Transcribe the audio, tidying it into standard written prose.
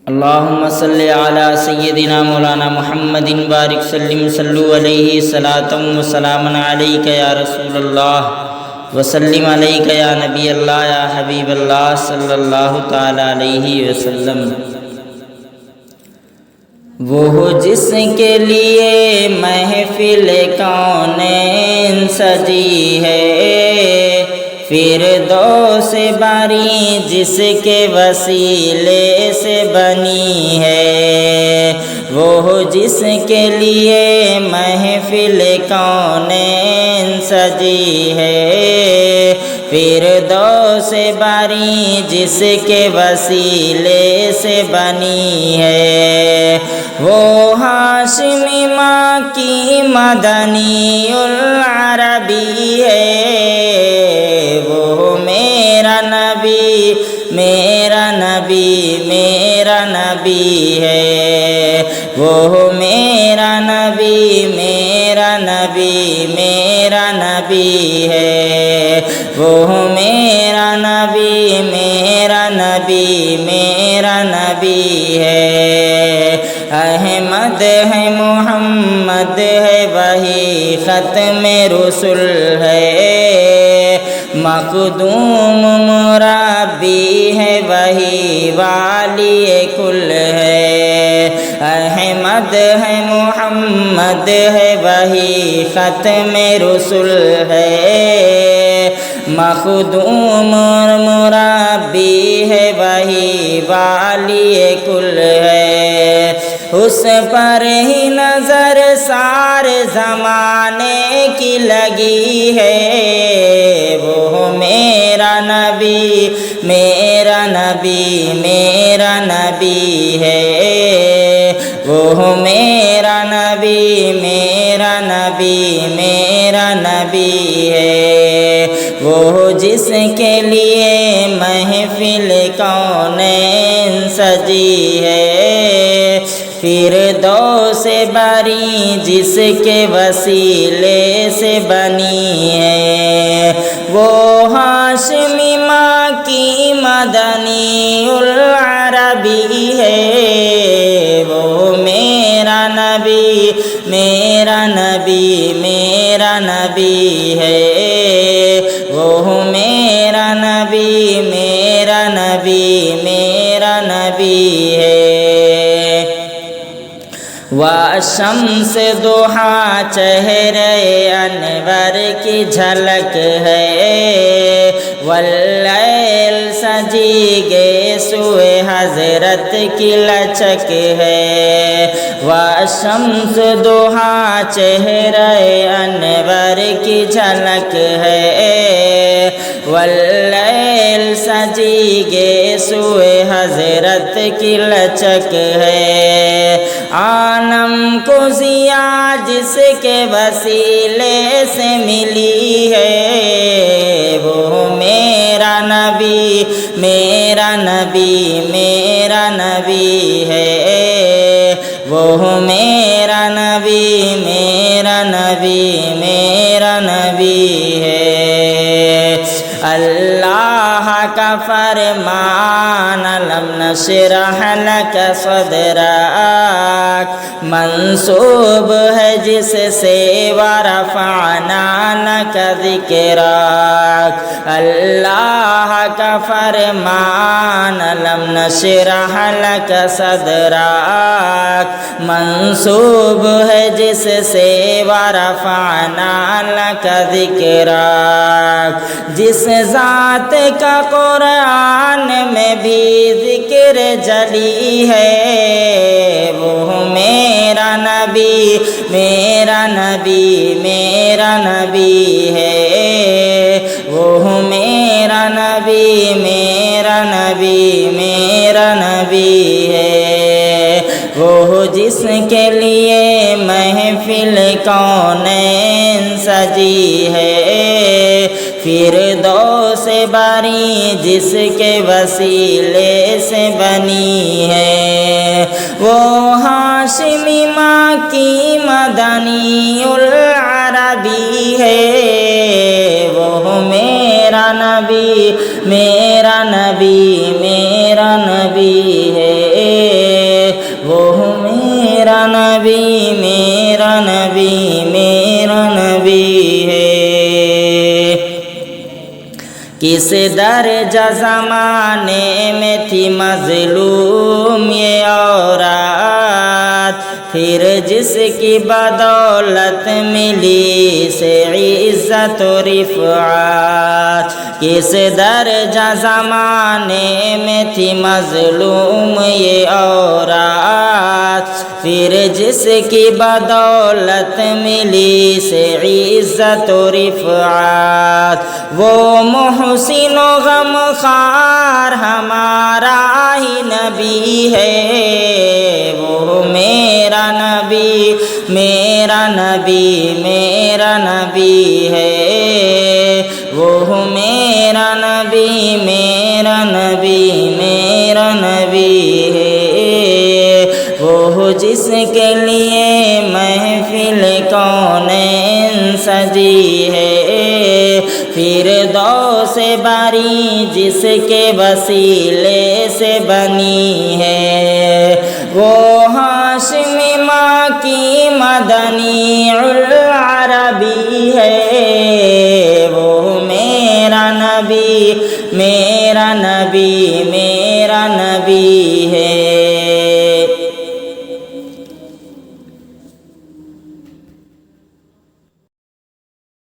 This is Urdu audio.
اللهم صل على سيدنا مولانا محمد بارك سلم صلوا عليه صلاة وسلاما عليك يا رسول الله وسلم عليك يا نبي الله يا حبيب الله صلی اللہ تعالی علیہ وسلم۔ وہ جس کے لیے محفل کونین سجی ہے، فردوس باری جس کے وسیلے سے بنی ہے، وہ جس کے لیے محفل کونین سجی ہے، فردوس باری جس کے وسیلے سے بنی ہے، وہ ہاشمی ماں کی مدنی العربی ہے، وہ میرا نبی میرا نبی میرا نبی ہے، وہ میرا نبی میرا نبی میرا نبی ہے، وہ میرا نبی میرا نبی میرا نبی ہے، احمد ہے محمد ہے وہی ختم رسول ہے، مخدوم مربی ہے وہی والی کل ہے، احمد ہے محمد ہے وہی ختم رسول ہے، مخدوم مربی ہے وہی والی کل ہے، اس پر ہی نظر سارے زمانے کی لگی ہے، وہ میرا نبی میرا نبی میرا نبی ہے، وہ میرا نبی میرا نبی میرا نبی ہے، وہ جس کے لیے محفل کونین سجی ہے، فردوس باری جس کے وسیلے سے بنی ہے، وہ ہاشمی ماں کی مدنی العربی ہے، وہ میرا نبی میرا نبی میرا نبی ہے، وہ میرا نبی میرا نبی میرا نبی ہے، والشمس ضحیٰ چہرے انور کی جھلک ہے، واللیل سجیگے سوئے حضرت کی لچک ہے، والشمس ضحیٰ چہرے انور کی جھلک ہے، واللیل سجیگے سوئے حضرت کی لچک ہے، عالم کو ضیاء جس کے وسیلے سے ملی ہے، وہ میرا نبی میرا نبی میرا نبی ہے، وہ میرا نبی میرا نبی میرا نبی ہے، اللہ کا فرمان لم نشرح لک صدرک منسوب ہے جس سے ورفعنا لک ذکرک، اللہ کا فرمان لم نشرح لک صدرک منسوب ہے جس سے ورفعنا لک ذکرک، جس ذات کا قرآن میں بھی ذکر جلی ہے، وہ میرا نبی میرا نبی میرا نبی ہے، وہ میرا نبی میرا نبی میرا نبی ہے، وہ جس کے لیے محفل کونین سجی ہے، فردوس باری جس کے وسیلے سے بنی ہے، وہ ہاشمی ماں کی مدنی العربی ہے، وہ میرا نبی میرا نبی میرا نبی ہے، کس درجہ زمانے میں تھی مظلوم یہ عورت، پھر جس کی بدولت ملی سے عزت و رفعت۔ کس درجہ زمانے میں تھی مظلوم یہ عورت، پھر جس کی بدولت ملی سے عزت و رفعت۔ وہ محسن و غمخوار ہمارا ہی نبی ہے، وہ میرا نبی میرا نبی میرا نبی ہے، وہ میرا نبی میرا نبی میرا نبی ہے، وہ جس کے لیے محفل کونین سجی ہے، فردوس باری جس کے وسیلے سے بنی ہے، وہ ہاشمی ماں کی مدنی العربی ہے، وہ میرا نبی میرا نبی میرا نبی ہے،